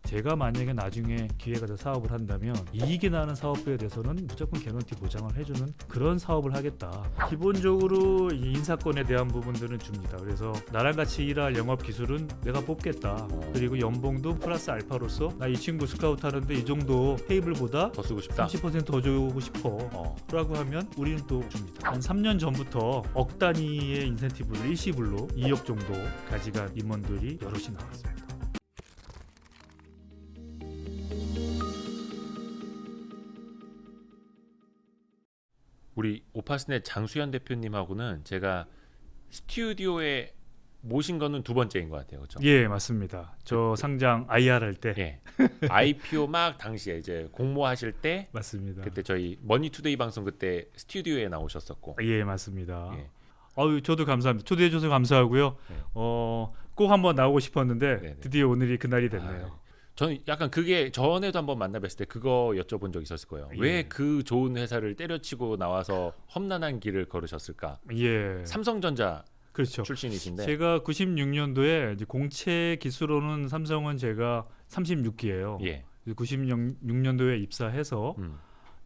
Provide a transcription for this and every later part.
제가 만약에 나중에 기회가 돼 사업을 한다면 이익이 나는 사업부에 대해서는 무조건 개런티 보장을 해주는 그런 사업을 하겠다. 기본적으로 이 인사권에 대한 부분들은 줍니다. 그래서 나랑 같이 일할 영업 기술은 내가 뽑겠다. 그리고 연봉도 플러스 알파로서 나 이 친구 스카우트 하는데 이 정도 테이블보다 더 쓰고 싶다. 30%더 주고 싶어 라고 하면 우리는 또 줍니다. 한 3년 전부터 억 단위의 인센티브를 일시불로 2억 정도 가져간 임원들이 여럿이 나왔습니다. 우리 오파스넷 장수현 대표님하고는 제가 스튜디오에 모신 거는 두 번째인 것 같아요, 그렇죠? 예, 맞습니다. 저 상장 IR 할 때. 예. IPO 막 당시에 이제 공모하실 때 맞습니다. 그때 저희 머니투데이 방송 그때 스튜디오에 나오셨었고. 예, 맞습니다. 예. 아유, 저도 감사합니다. 초대해 주셔서 감사하고요. 네. 꼭 한번 나오고 싶었는데 네네. 드디어 오늘이 그날이 됐네요. 저는 약간 그게 전에도 한번 만나뵀을 때 그거 여쭤본 적 있었을 거예요. 예. 왜 그 좋은 회사를 때려치고 나와서 험난한 길을 걸으셨을까? 예. 삼성전자 그렇죠. 출신이신데. 제가 96년도에 이제 공채 기수로는 삼성은 제가 36기예요. 예. 96년도에 입사해서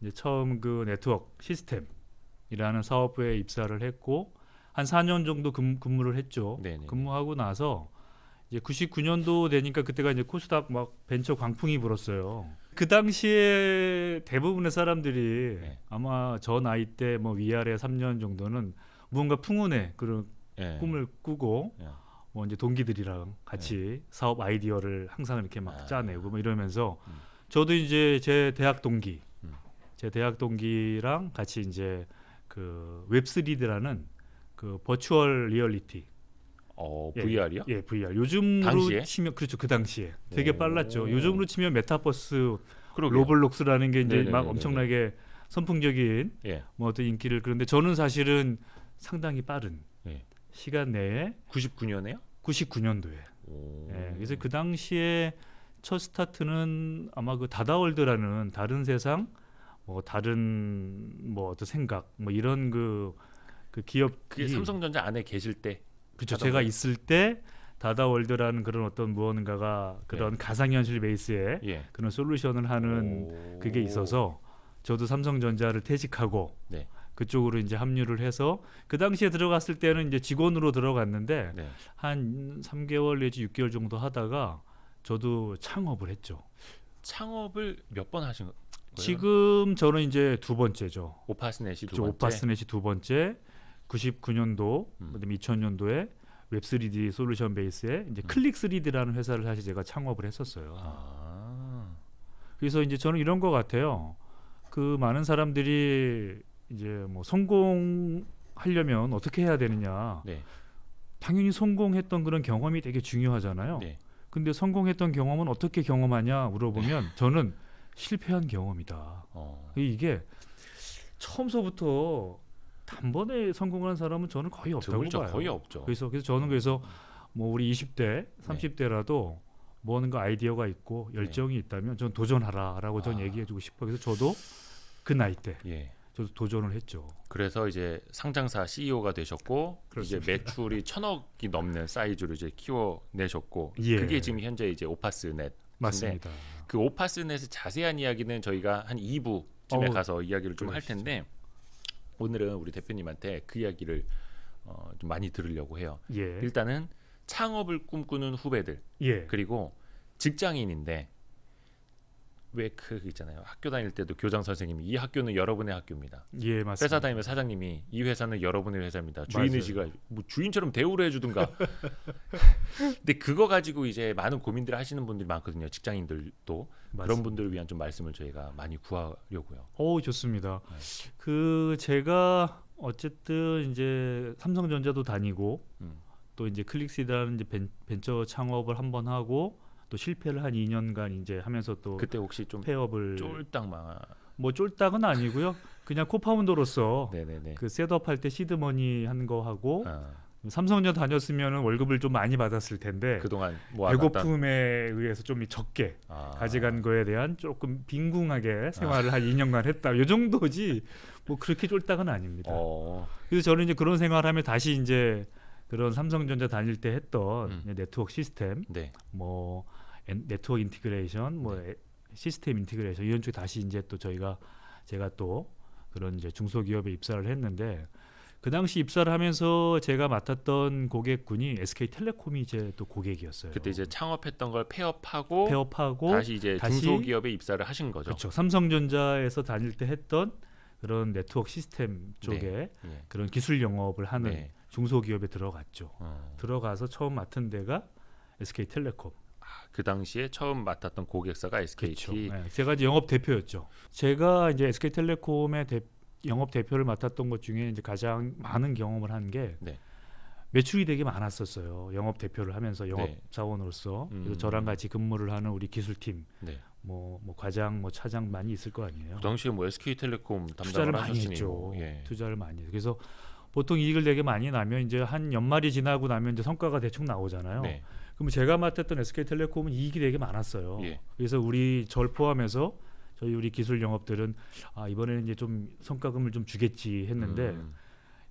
이제 처음 그 네트워크 시스템이라는 사업부에 입사를 했고 한 4년 정도 근무를 했죠. 네네. 근무하고 나서 이제 99년도 되니까 그때가 이제 코스닥 막 벤처 광풍이 불었어요. 그 당시에 대부분의 사람들이 네. 아마 저 나이 때 뭐 위아래 3년 정도는 무언가 풍운의 그런 예. 꿈을 꾸고 예. 뭐 이제 동기들이랑 같이 사업 아이디어를 항상 이렇게 막 짜내고 뭐 이러면서 저도 이제 제 대학 동기랑 같이 이제 그 웹3D라는 그 버추얼 리얼리티 VR이요? 예, VR. 요즘으로 당시에? 치면 그렇죠. 그 당시에 되게 오. 빨랐죠. 요즘으로 치면 메타버스, 그러게요. 로블록스라는 게 이제 막 네네네네. 엄청나게 선풍적인 예. 뭐 어떤 인기를 그런데 저는 사실은 상당히 빠른 예. 시간 내에 99년에요? 99년도에. 예, 그래서 그 당시에 첫 스타트는 아마 그 다다월드라는 다른 세상, 뭐 다른 뭐 어떤 생각, 뭐 이런 그 기업이 그게 삼성전자 안에 계실 때. 그렇죠. 다다월드. 제가 있을 때 다다월드라는 그런 어떤 무언가가 그런 가상현실 베이스의 예. 그런 솔루션을 하는 그게 있어서 저도 삼성전자를 퇴직하고 네. 그쪽으로 이제 합류를 해서 그 당시에 들어갔을 때는 이제 직원으로 들어갔는데 네. 한 3개월 내지 6개월 정도 하다가 저도 창업을 했죠. 창업을 몇 번 하신 거예요? 지금 저는 이제 두 번째죠. 오파스넷이 두 그렇죠. 번째. 오파스넷이 두 번째. 99년도, 그다음에 2000년도에 웹3D 솔루션 베이스에 이제 클릭3D라는 회사를 사실 제가 창업을 했었어요. 그래서 이제 저는 이런 것 같아요. 그 많은 사람들이 이제 뭐 성공하려면 어떻게 해야 되느냐. 네. 당연히 성공했던 그런 경험이 되게 중요하잖아요. 네. 근데 성공했던 경험은 어떻게 경험하냐 물어보면 저는 실패한 경험이다. 이게 처음서부터 단번에 성공한 사람은 저는 거의 없다고 드물죠. 봐요. 거의 없죠. 그래서 저는 뭐 우리 20대, 30대라도 뭔가 아이디어가 있고 열정이 있다면 전 도전하라라고 전 얘기해주고 싶어요. 그래서 저도 그 나이 때 저도 도전을 했죠. 그래서 이제 상장사 CEO가 되셨고 그렇습니다. 이제 매출이 1,000억이 넘는 사이즈로 이제 키워내셨고 예. 그게 지금 현재 이제 오파스넷. 맞습니다. 그 오파스넷의 자세한 이야기는 저희가 한 2부쯤에 가서 이야기를 좀 할 텐데 오늘은 우리 대표님한테 그 이야기를 좀 많이 들으려고 해요. 예. 일단은 창업을 꿈꾸는 후배들 예. 그리고 직장인인데 왜 그 있잖아요. 학교 다닐 때도 교장 선생님이 이 학교는 여러분의 학교입니다. 예, 맞습니다. 회사 다니면 사장님이 이 회사는 여러분의 회사입니다. 맞아요. 주인의식을 뭐 주인처럼 대우를 해주든가. 근데 그거 가지고 이제 많은 고민들을 하시는 분들이 많거든요. 직장인들도 맞습니다. 그런 분들을 위한 좀 말씀을 저희가 많이 구하려고요. 좋습니다. 그 제가 어쨌든 이제 삼성전자도 다니고 또 이제 클릭시드라는 이제 벤처 창업을 한번 하고 또 실패를 한 2년간 이제 하면서 또 그때 혹시 좀 폐업을 쫄딱 망한 뭐 쫄딱은 아니고요. 그냥 코파운더로서 네네네. 그 셋업 할 때 시드머니 한 거 하고 삼성전자 다녔으면 월급을 좀 많이 받았을 텐데 그동안 모아놨던 배고픔에 의해서 좀 적게 가져간 거에 대한 조금 빈궁하게 생활을 한 2년간 했다. 이 정도지 뭐 그렇게 쫄딱은 아닙니다. 그래서 저는 이제 그런 생활하면 다시 이제 그런 삼성전자 다닐 때 했던 네트워크 시스템, 뭐 네트워크 인티그레이션, 뭐 시스템 인티그레이션 이런 쪽에 다시 이제 또 제가 또 그런 이제 중소기업에 입사를 했는데 그 당시 입사를 하면서 제가 맡았던 고객군이 SK텔레콤이 이제 또 고객이었어요. 그때 이제 창업했던 걸 폐업하고 다시 이제 다시 중소기업에 입사를 하신 거죠. 그렇죠. 삼성전자에서 다닐 때 했던 그런 네트워크 시스템 쪽에 네. 그런 기술 영업을 하는 네. 중소기업에 들어갔죠. 들어가서 처음 맡은 데가 SK텔레콤. 그 당시에 처음 맡았던 고객사가 SKT. 그렇죠. 네, 제가 이제 영업 대표였죠. 제가 이제 SK텔레콤의 영업 대표를 맡았던 것 중에 이제 가장 많은 경험을 한 게 네. 매출이 되게 많았었어요. 영업 대표를 하면서 영업 네. 자원으로서 그래서 저랑 같이 근무를 하는 우리 기술팀, 네. 뭐 과장, 뭐 차장 많이 있을 거 아니에요. 그 당시에 뭐 SK텔레콤 투자를 담당을 많이 하셨으니 했죠. 뭐, 예. 투자를 많이 해서 그래서 보통 이익을 되게 많이 나면 이제 한 연말이 지나고 나면 이제 성과가 대충 나오잖아요. 네. 그럼 제가 맡았던 SK텔레콤은 이익이 되게 많았어요. 예. 그래서 절 포함해서 저희 우리 기술 영업들은 이번에는 이제 좀 성과금을 좀 주겠지 했는데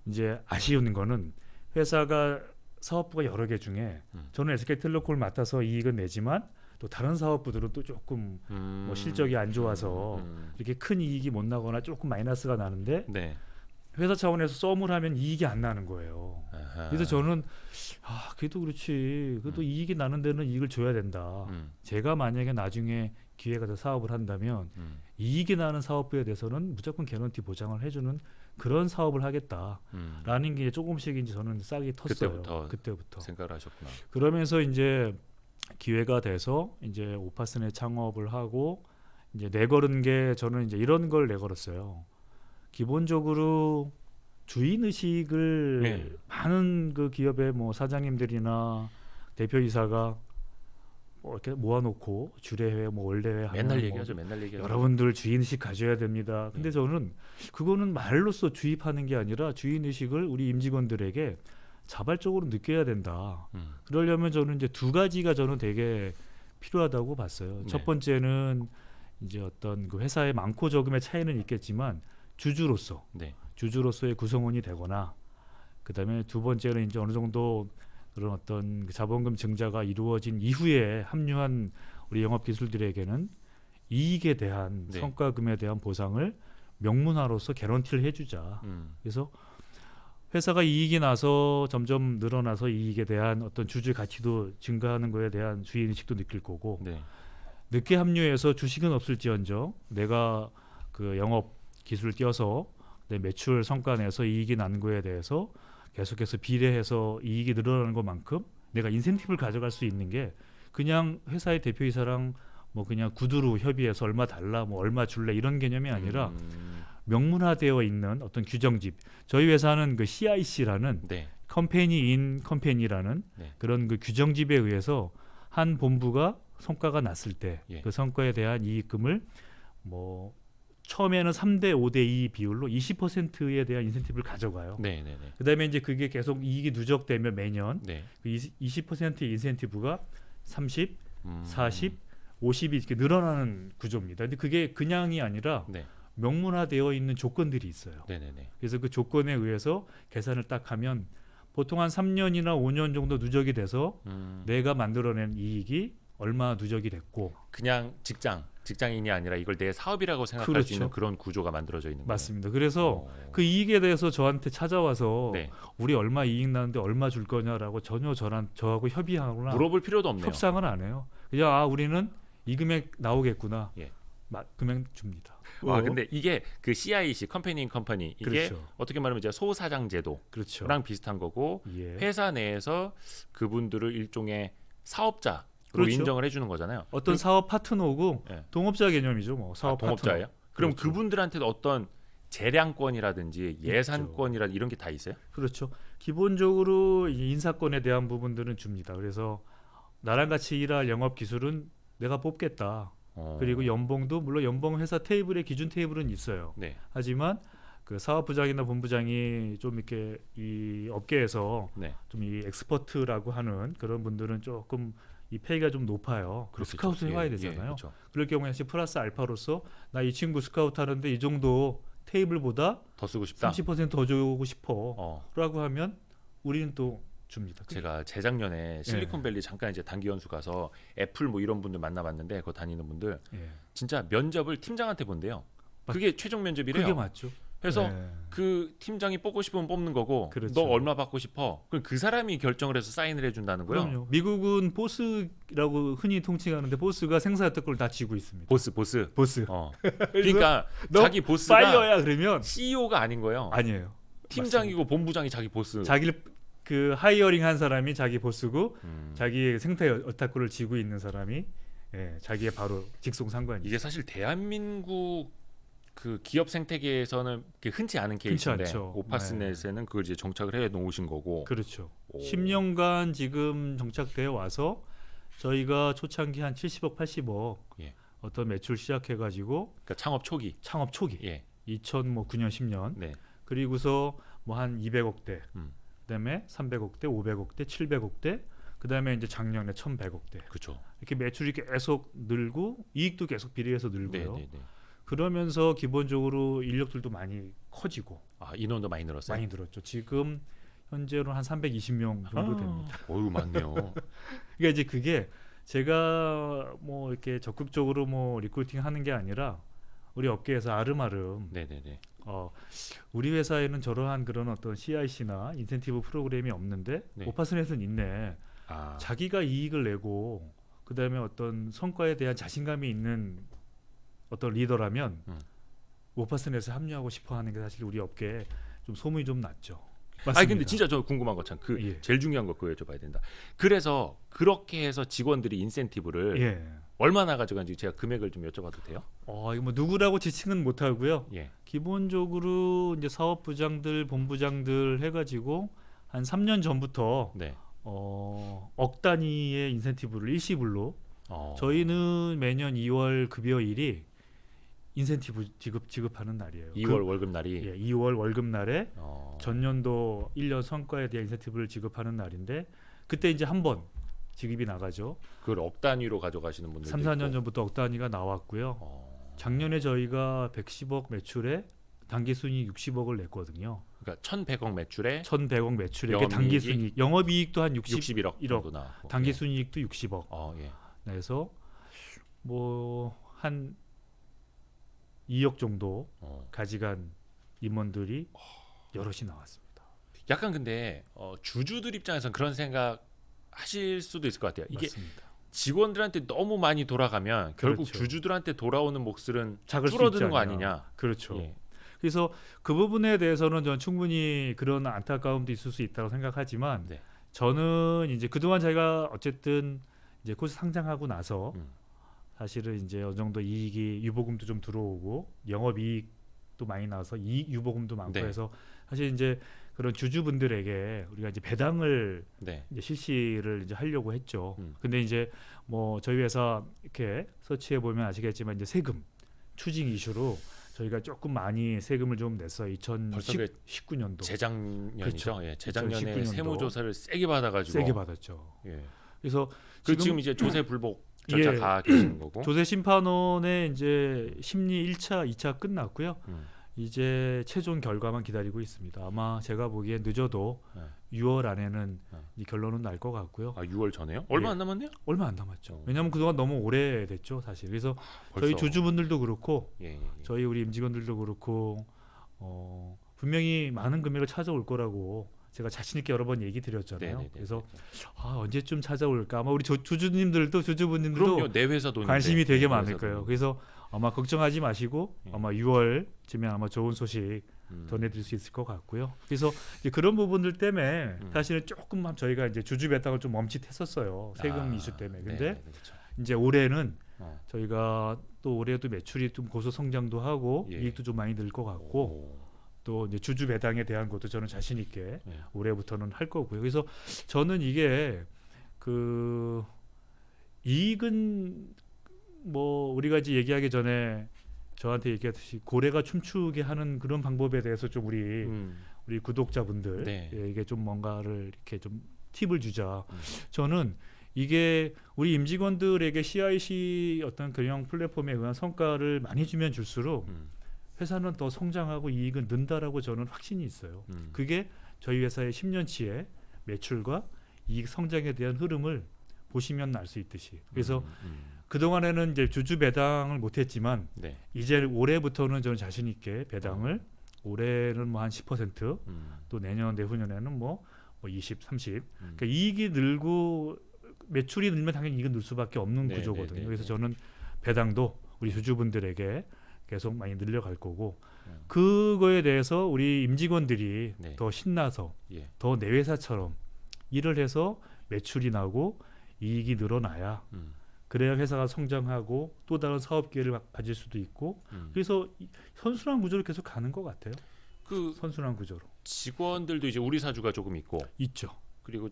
이제 아쉬운 거는 회사가 사업부가 여러 개 중에 저는 SK텔레콤을 맡아서 이익은 내지만 또 다른 사업부들은 또 조금 뭐 실적이 안 좋아서 이렇게 큰 이익이 못 나거나 조금 마이너스가 나는데 네. 회사 차원에서 썸을 하면 이익이 안 나는 거예요. 아하. 그래서 저는 그래도 그렇지. 그래도 이익이 나는 데는 이익을 줘야 된다. 제가 만약에 나중에 기회가 돼 사업을 한다면 이익이 나는 사업부에 대해서는 무조건 개런티 보장을 해주는 그런 사업을 하겠다라는 게 조금씩 이제 저는 싹이 텄어요. 그때부터 생각을 하셨구나. 그러면서 이제 기회가 돼서 이제 오파슨에 창업을 하고 이제 내걸은 게 저는 이제 이런 걸 내걸었어요. 기본적으로 주인 의식을 많은 그 기업의 뭐 사장님들이나 대표이사가 뭐 이렇게 모아놓고 주례회, 뭐 원래회 하면 맨날 얘기하죠. 맨날 얘기하죠. 여러분들 주인 의식 가져야 됩니다. 근데 저는 그거는 말로써 주입하는 게 아니라 주인 의식을 우리 임직원들에게 자발적으로 느껴야 된다. 그러려면 저는 이제 두 가지가 저는 되게 필요하다고 봤어요. 네. 첫 번째는 이제 어떤 그 회사의 많고 적음의 차이는 있겠지만 주주로서의 구성원이 되거나 그다음에 두 번째는 이제 어느 정도 그런 어떤 그 자본금 증자가 이루어진 이후에 합류한 우리 영업 기술들에게는 이익에 대한 성과금에 대한 보상을 명문화로서 개런티를 해주자. 그래서 회사가 이익이 나서 점점 늘어나서 이익에 대한 어떤 주주 가치도 증가하는 거에 대한 주의인식도 느낄 거고 늦게 합류해서 주식은 없을지언정 내가 그 영업 기술을 띄어서 내 매출 성과 내서 이익이 나는 거에 대해서 계속해서 비례해서 이익이 늘어나는 것만큼 내가 인센티브를 가져갈 수 있는 게 그냥 회사의 대표이사랑 뭐 그냥 구두로 협의해서 얼마 달라 뭐 얼마 줄래 이런 개념이 아니라 명문화되어 있는 어떤 규정집. 저희 회사는 그 CIC라는 컴퍼니 인 컴퍼니라는 그런 그 규정집에 의해서 한 본부가 성과가 났을 때 그 성과에 대한 이익금을 뭐 처음에는 3대 5대 2 비율로 20%에 대한 인센티브를 가져가요. 그다음에 이제 그게 계속 이익이 누적되면 매년 그 20%의 인센티브가 30, 40, 50이 이렇게 늘어나는 구조입니다. 근데 그게 그냥이 아니라 명문화되어 있는 조건들이 있어요. 그래서 그 조건에 의해서 계산을 딱 하면 보통 한 3년이나 5년 정도 누적이 돼서 내가 만들어낸 이익이 얼마 누적이 됐고 그냥 직장인이 아니라 이걸 내 사업이라고 생각할 수 있는 그런 구조가 만들어져 있는 거예요. 맞습니다. 그래서 그 이익에 대해서 저한테 찾아와서 우리 얼마 이익 나는데 얼마 줄 거냐라고 전혀 저하고 협의하거나 물어볼 필요도 없네요. 협상은 안 해요. 그냥 우리는 이 금액 나오겠구나. 금액 줍니다. 근데 이게 그 CIC 컴퍼니 인 컴퍼니 이게 어떻게 말하면 이제 소사장 제도랑 비슷한 거고 회사 내에서 그분들을 일종의 사업자 인정을 해주는 거잖아요. 어떤 사업 파트너고 동업자 개념이죠. 뭐 사업 동업자예요? 그럼 그분들한테도 어떤 재량권이라든지 예산권이라든지 이런 게 다 있어요? 그렇죠. 기본적으로 인사권에 대한 부분들은 줍니다. 그래서 나랑 같이 일할 영업 기술은 내가 뽑겠다. 그리고 연봉도 물론 연봉 회사 테이블에 기준 테이블은 있어요. 하지만 그 사업부장이나 본부장이 좀 이렇게 이 업계에서 좀 이 엑스퍼트라고 하는 그런 분들은 조금 이 페이가 좀 높아요. 스카우트 해와야 되잖아요. 그럴 경우에 플러스 알파로서 나 이 친구 스카우트 하는데 이 정도 테이블보다 더 쓰고 싶다. 30% 더 주고 싶어 라고 하면 우리는 또 줍니다. 제가 재작년에 실리콘밸리 잠깐 이제 단기 연수 가서 애플 뭐 이런 분들 만나봤는데 거 다니는 분들 진짜 면접을 팀장한테 본대요. 그게 최종 면접이래요. 그게 맞죠. 그래서 그 팀장이 뽑고 싶으면 뽑는 거고 그렇죠. 너 얼마 받고 싶어? 그럼 그 사람이 결정을 해서 사인을 해준다는 거예요. 그럼요. 미국은 보스라고 흔히 통칭하는데 보스가 생사였던 걸 다 쥐고 있습니다. 보스. 그러니까 너 자기 보스가 파이어야 그러면 CEO가 아닌 거예요. 아니에요. 팀장이고 맞습니다. 본부장이 자기 보스. 자기를 그 하이어링한 사람이 자기 보스고 자기의 생태 어타쿠를 쥐고 있는 사람이 자기의 바로 직속 상관이죠. 이게 사실 대한민국 그 기업 생태계에서는 흔치 않은 케이스인데 오파스넷에는 그걸 이제 정착을 해 놓으신 거고. 그렇죠. 10년간 지금 정착되어 와서 저희가 초창기 한 70억, 80억 어떤 매출 시작해가지고 그러니까 창업 초기 2009년, 10년 그리고서 뭐 한 200억대, 그다음에 300억대, 500억대, 700억대, 그다음에 이제 작년에 1,100억대. 그렇죠. 이렇게 매출이 계속 늘고 이익도 계속 비례해서 늘고요. 그러면서 기본적으로 인력들도 많이 커지고 인원도 많이 늘었어요. 많이 늘었죠. 지금 현재로 한 320명 정도 됩니다. 어유 많네요. 그러니까 이제 그게 제가 뭐 이렇게 적극적으로 뭐 리크루팅 하는 게 아니라 우리 업계에서 아름아름 우리 회사에는 저러한 그런 어떤 CIC나 인센티브 프로그램이 없는데 오파스넷은 있네. 자기가 이익을 내고 그다음에 어떤 성과에 대한 자신감이 있는 어떤 리더라면 오파스넷에 합류하고 싶어하는 게 사실 우리 업계에 좀 소문이 좀 났죠. 아니 근데 진짜 저 궁금한 거 참 제일 중요한 거 그거 여쭤봐야 된다. 그래서 그렇게 해서 직원들이 인센티브를 얼마나 가져간지 제가 금액을 좀 여쭤봐도 돼요? 이거 뭐 누구라고 지칭은 못 하고요. 기본적으로 이제 사업부장들, 본부장들 해가지고 한 3년 전부터 억 단위의 인센티브를 일시불로 저희는 매년 2월 급여일이 인센티브 지급하는 날이에요. 2월 월급 날이 2월 월급 날에 전년도 1년 성과에 대한 인센티브를 지급하는 날인데 그때 이제 한 번 지급이 나가죠. 그걸 억 단위로 가져가시는 분들도 3, 4년 전부터 억 단위가 나왔고요. 작년에 저희가 110억 매출에 단기 순이익 60억을 냈거든요. 그러니까 1,100억 매출에 1,100억 매출에 단기 순이익, 영업이익도 한 61억 정도 나왔고 단기 순이익도 60억. 그래서 뭐 한 2억 정도 가져간 임원들이 여럿이 나왔습니다. 약간 근데 주주들 입장에서는 그런 생각 하실 수도 있을 것 같아요. 이게 맞습니다. 직원들한테 너무 많이 돌아가면 결국 주주들한테 돌아오는 몫은 줄어드는 거 아니냐. 그렇죠. 그래서 그 부분에 대해서는 저는 충분히 그런 안타까움도 있을 수 있다고 생각하지만 저는 이제 그동안 제가 어쨌든 이제 코스 상장하고 나서 사실은 이제 어느 정도 이익이 유보금도 좀 들어오고 영업이익도 많이 나와서 이익 유보금도 많고 해서 사실 이제 그런 주주분들에게 우리가 이제 배당을 이제 실시를 이제 하려고 했죠. 근데 이제 뭐 저희 회사 이렇게 서치해 보면 아시겠지만 이제 세금 추징 이슈로 저희가 조금 많이 세금을 좀 냈어요. 2019년도 재작년이죠. 재작년에 2019년도. 세무조사를 세게 받아가지고 세게 받았죠. 그래서 지금 이제 조세 불복 절차 가 계시는 거고. 조세 심판원의 이제 심리 1차, 2차 끝났고요. 이제 최종 결과만 기다리고 있습니다. 아마 제가 보기엔 늦어도 6월 안에는 이 결론은 날 것 같고요. 6월 전에요? 얼마 안 남았네요? 얼마 안 남았죠. 왜냐하면 그동안 너무 오래됐죠, 사실. 그래서 저희 주주분들도 그렇고, 저희 우리 임직원들도 그렇고, 분명히 많은 금액을 찾아올 거라고 제가 자신 있게 여러 번 얘기 드렸잖아요. 그래서 언제쯤 찾아올까? 아마 우리 주주님들도 주주분님들도 내 회사 돈인데, 관심이 되게 많을 거예요. 그래서 아마 걱정하지 마시고 아마 6월쯤에 아마 좋은 소식 전해드릴 수 있을 것 같고요. 그래서 이제 그런 부분들 때문에 사실은 조금만 저희가 이제 주주 배당을 좀 멈칫했었어요. 세금 이슈 때문에. 근데 이제 올해는 저희가 또 올해도 매출이 좀 고소 성장도 하고 이익도 좀 많이 늘 것 같고 또 이제 주주 배당에 대한 것도 저는 자신 있게 올해부터는 할 거고요. 그래서 저는 이게 그 이익은 뭐 우리가 이제 얘기하기 전에 저한테 얘기했듯이 고래가 춤추게 하는 그런 방법에 대해서 좀 우리 구독자분들 이게 좀 뭔가를 이렇게 좀 팁을 주자. 저는 이게 우리 임직원들에게 CIC 어떤 경영 플랫폼에 의한 성과를 많이 주면 줄수록 회사는 더 성장하고 이익은 는다라고 저는 확신이 있어요. 그게 저희 회사의 10년치의 매출과 이익 성장에 대한 흐름을 보시면 알 수 있듯이. 그래서 그동안에는 이제 주주 배당을 못했지만 네. 이제 올해부터는 저는 자신 있게 배당을 올해는 뭐 한 10%, 또 내년 내후년에는 뭐 20, 30. 그러니까 이익이 늘고 매출이 늘면 당연히 이익은 늘 수밖에 없는 네, 구조거든요. 네, 네, 그래서 네. 저는 배당도 우리 주주분들에게 계속 많이 늘려갈 거고 그거에 대해서 우리 임직원들이 네. 더 신나서 예. 더 내 회사처럼 일을 해서 매출이 나고 이익이 늘어나야 그래야 회사가 성장하고 또 다른 사업 기회를 가질 수도 있고 그래서 선순환 구조로 계속 가는 것 같아요. 그 선순환 구조로. 직원들도 이제 우리 사주가 조금 있고 있죠. 그리고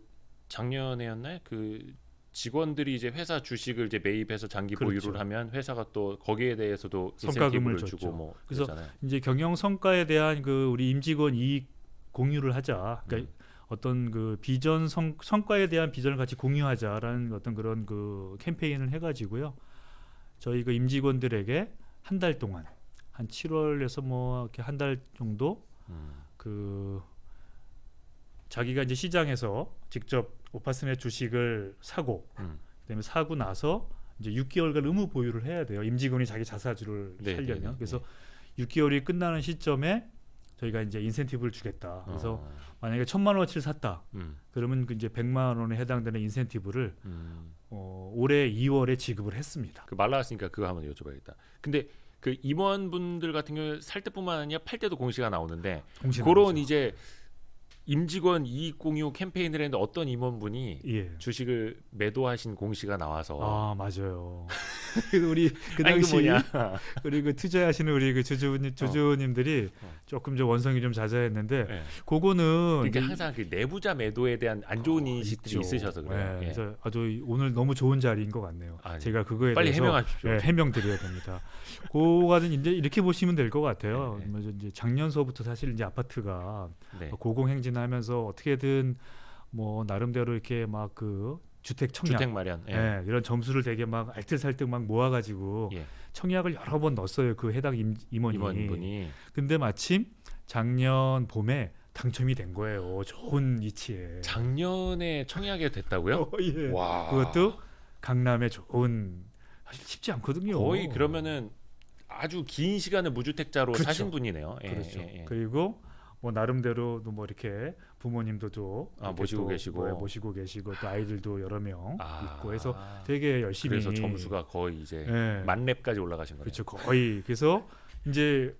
작년에였나요? 그 직원들이 이제 회사 주식을 이제 매입해서 장기 그렇죠. 보유를 하면 회사가 또 거기에 대해서도 성과금을 인센티브를 주고 뭐 그래서 그러잖아요. 이제 경영 성과에 대한 그 우리 임직원 이익 공유를 하자. 그러니까 어떤 그 비전 성과에 대한 비전을 같이 공유하자라는 어떤 그런 그 캠페인을 해가지고요. 저희 그 임직원들에게 한 달 동안 한 7월에서 뭐 이렇게 한 달 정도 그 자기가 이제 시장에서 직접 오파스넷 주식을 사고 그다음에 사고 나서 이제 6개월간 의무 보유를 해야 돼요. 임직원이 자기 자사주를 네, 살려면. 네, 네, 그래서 네. 6개월이 끝나는 시점에 저희가 이제 인센티브를 주겠다. 그래서 만약에 1,000만 원어치를 샀다. 그러면 그 이제 100만 원에 해당되는 인센티브를 올해 2월에 지급을 했습니다. 그 말 나왔으니까 그거 한번 여쭤봐야겠다. 근데 그 임원분들 같은 경우 살 때뿐만 아니라 팔 때도 공시가 나오는데 그런 나오죠. 이제 임직원 이익 공유 캠페인을 했는데 어떤 임원분이 예. 주식을 매도하신 공시가 나와서 아 맞아요. 우리 그 당시 우리 그 투자하시는 우리 그 주주님들이 조금 좀 원성이 좀 자자했는데 네. 그거는 그러니까 항상 그 내부자 매도에 대한 안 좋은 인식들이 있으셔서 그래요. 네. 예. 그래서 아주 오늘 너무 좋은 자리인 것 같네요. 제가 그거에 빨리 대해서 해명하십시오. 해명드려야 됩니다. 그거는 이제 이렇게 보시면 될 것 같아요. 네. 이제 작년서부터 사실 이제 아파트가 네. 고공행진하면서 어떻게든 뭐 나름대로 이렇게 막 그 주택 청약, 주택 마련, 이런 점수를 되게 막 알뜰살뜰 막 모아가지고 청약을 여러 번 넣었어요. 그 해당 임원분이. 근데 마침 작년 봄에 당첨이 된 거예요. 좋은 위치에. 작년에 청약이 됐다고요? 예. 와. 그것도 강남에 좋은 사실 쉽지 않거든요. 거의 그러면은 아주 긴 시간을 무주택자로 그렇죠. 사신 분이네요. 그렇죠. 그리고 뭐 나름대로도 뭐 이렇게 부모님도 또 모시고 계시고 모시고 계시고 또 아이들도 여러 명 있고 해서 되게 열심히 그래서 점수가 거의 이제 만렙까지 올라가신 거예요. 그렇죠. 거의 그래서 이제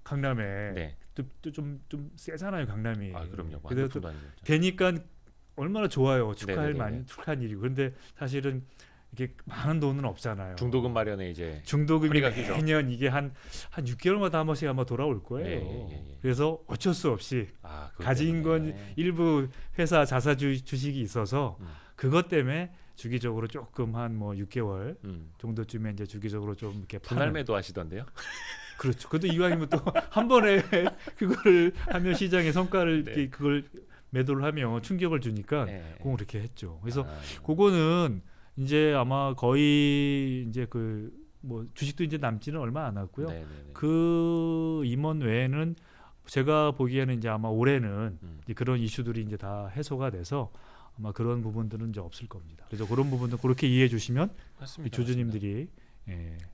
강남에 또 좀 세잖아요, 강남이. 아, 그럼요. 그래서 되니까 얼마나 좋아요. 축하할 일이고. 그런데 사실은 이게 많은 돈은 없잖아요. 중도금 마련에 이제 중도금이 매년 이게 한 6개월마다 한 번씩 아마 돌아올 거예요. 그래서 어쩔 수 없이 가진 건 일부 회사 자사주 주식이 있어서 그것 때문에 주기적으로 조금 한 뭐 6개월 정도쯤에 이제 주기적으로 좀 이렇게 분할 매도 하시던데요? 그렇죠. 그것도 이왕이면 또 한 번에 그거를 하면 시장의 성과를 그걸 매도를 하면 충격을 주니까 꼭 그렇게 했죠. 그래서 그거는 이제 아마 거의 이제 그 뭐 주식도 이제 남지는 얼마 안 왔고요. 그 임원 외에는 제가 보기에는 이제 아마 올해는 이제 그런 이슈들이 이제 다 해소가 돼서 아마 그런 부분들은 이제 없을 겁니다. 그래서 그런 부분들 그렇게 이해해 주시면 주주님들이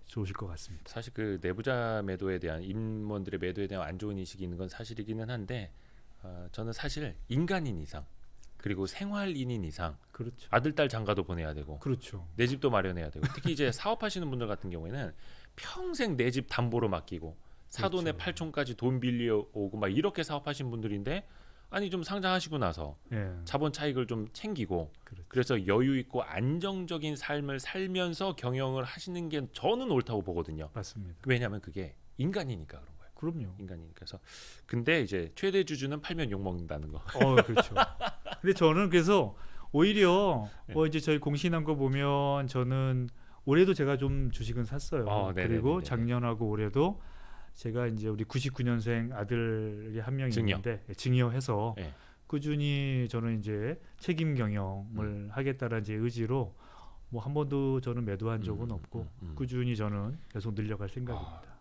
좋으실 것 같습니다. 사실 그 내부자 매도에 대한 임원들의 매도에 대한 안 좋은 인식이 있는 건 사실이기는 한데 저는 사실 인간인 이상 그리고 생활인인 이상 그렇죠. 아들 딸 장가도 보내야 되고 그렇죠. 내 집도 마련해야 되고 특히 이제 사업하시는 분들 같은 경우에는 평생 내 집 담보로 맡기고 사돈의 팔촌까지 돈 빌려오고 막 이렇게 사업하신 분들인데 아니 좀 상장하시고 나서 자본 차익을 좀 챙기고 그래서 여유 있고 안정적인 삶을 살면서 경영을 하시는 게 저는 옳다고 보거든요. 맞습니다. 왜냐하면 그게 인간이니까 그런 거예요. 그럼요. 인간이니까. 그래서 근데 이제 최대 주주는 팔면 욕 먹는다는 거. 그렇죠. 근데 저는 그래서 오히려 뭐 이제 저희 공시난 거 보면 저는 올해도 제가 좀 주식은 샀어요. 그리고 작년하고 올해도 제가 이제 우리 99년생 아들이 한 명이 있는데 증여해서 꾸준히 저는 이제 책임 경영을 하겠다라는 제 의지로 뭐 한 번도 저는 매도한 적은 없고 꾸준히 저는 계속 늘려갈 생각입니다.